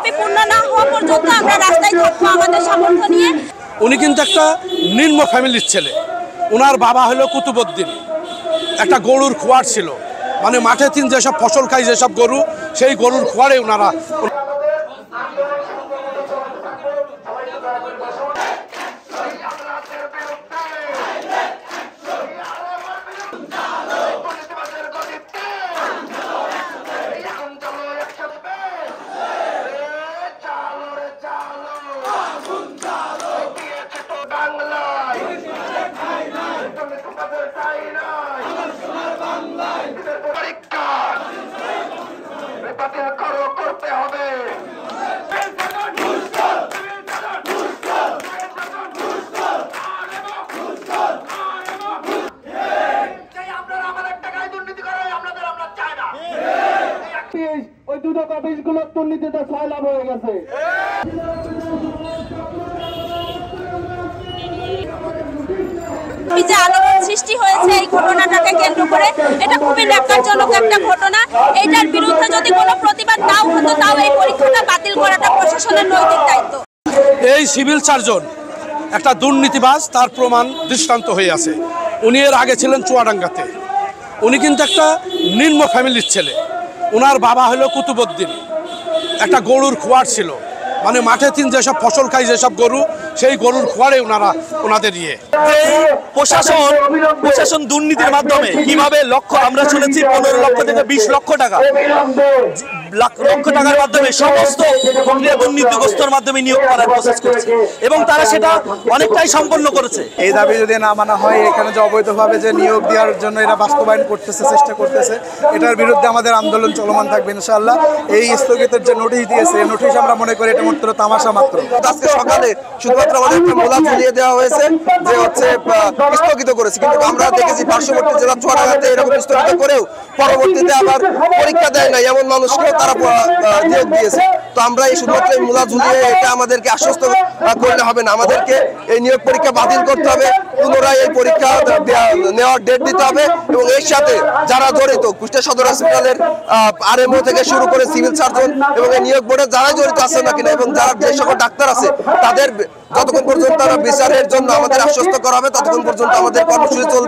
দাবি পূর্ণ না হওয়া পর্যন্ত আমরা রাস্তায় থাকবো আমাদের সামর্থ্য নিয়ে। উনি কিন্তু একটা নিম্ন ফ্যামিলির ছেলে। ওনার বাবা হলো কুতুবউদ্দিন, একটা গরুর খোয়ার ছিল, মানে মাঠে তিন যেসব ফসল খায় যেসব গরু, সেই গরুর খোয়ারে ওনারা। ওই দুটো অফিসগুলো দুর্নীতিতে সয়লাভ হয়ে গেছে। যে আলোড়ন সৃষ্টি হয়েছে এই ঘটনাটাকে কেন্দ্র করে, এটা খুবই ন্যাক্কারজনক একটা ঘটনা। এটার বিরুদ্ধে যদি কোনো প্রতিবাদ নাও হতো, তাও এই পরীক্ষাটা বাতিল করাটা প্রশাসনের নৈতিক দায়িত্ব। এই সিভিল সার্জন একটা দুর্নীতিবাজ, তার প্রমাণ দৃষ্টান্ত হয়ে আছে। উনি এর আগে ছিলেন চুয়াডাঙ্গাতে। উনি কিন্তু একটা নিম্ন ফ্যামিলির ছেলে। ওনার বাবা হলো কুতুবউদ্দিন, একটা গরুর খোয়ার ছিল, মানে মাঠে তিন যেসব ফসল খায় যেসব গরু, সেই গরুর খোয়ারে ওনাদের ইয়ে। প্রশাসন দুর্নীতির মাধ্যমে কিভাবে আমরা শুনেছি 15 লক্ষ থেকে 20 লক্ষ টাকা লক্ষ টাকার মাধ্যমে সমস্ত প্রক্রিয়া দুর্নীতিগ্রস্তর মাধ্যমে নিয়োগ করার প্রসেস করছে, এবং তারা সেটা অনেকটাই সম্পন্ন করেছে। এই দাবি যদি না মানা হয়, এখানে যে অবৈধভাবে যে নিয়োগ দেওয়ার জন্য এরা বাস্তবায়ন করতেছে, চেষ্টা করতেছে, এটার বিরুদ্ধে আমাদের আন্দোলন চলমান থাকবে ইনশাআল্লাহ। এই স্থগিতের যে নোটিশ দিয়েছে, এই নোটিশ আমরা মনে করি এটা মাত্র তামাশা মাত্র। আজকে সকালে শুধুমাত্র আমাদের একটা মোলা ঝুলিয়ে দেওয়া হয়েছে যে হচ্ছে স্থগিত করেছে, কিন্তু আমরা দেখেছি পার্শ্ববর্তী জেলা চুয়াডাঙ্গাতে এরকম স্থগিত করেও পরবর্তীতে আবার পরীক্ষা দেয় না এমন মানুষকেও তারা নিয়োগ দিয়েছে। তো আমরা এই শুধুমাত্র মোলা ঝুলিয়ে এটা আমাদেরকে আশ্বস্ত করলে হবে না, আমাদেরকে এই নিয়োগ পরীক্ষা বাতিল করতে হবে, পুনরায় এই পরীক্ষা নেওয়ার ডেট দিতে হবে, এবং এর সাথে যারা জড়িত কুষ্টিয়া সদর হসপিটালের আরএমও থেকে শুরু করে সিভিল সার্জন এবং এই নিয়োগ বোর্ডে যারা জড়িত আছে না কিনা, এবং যারা যে সকল ডাক্তার আছে তাদের যতক্ষণ পর্যন্ত তারা বিচারের জন্য আমাদের আশ্বস্ত করা হবে, ততক্ষণ পর্যন্ত আমাদের কর্মসূচি চলবে।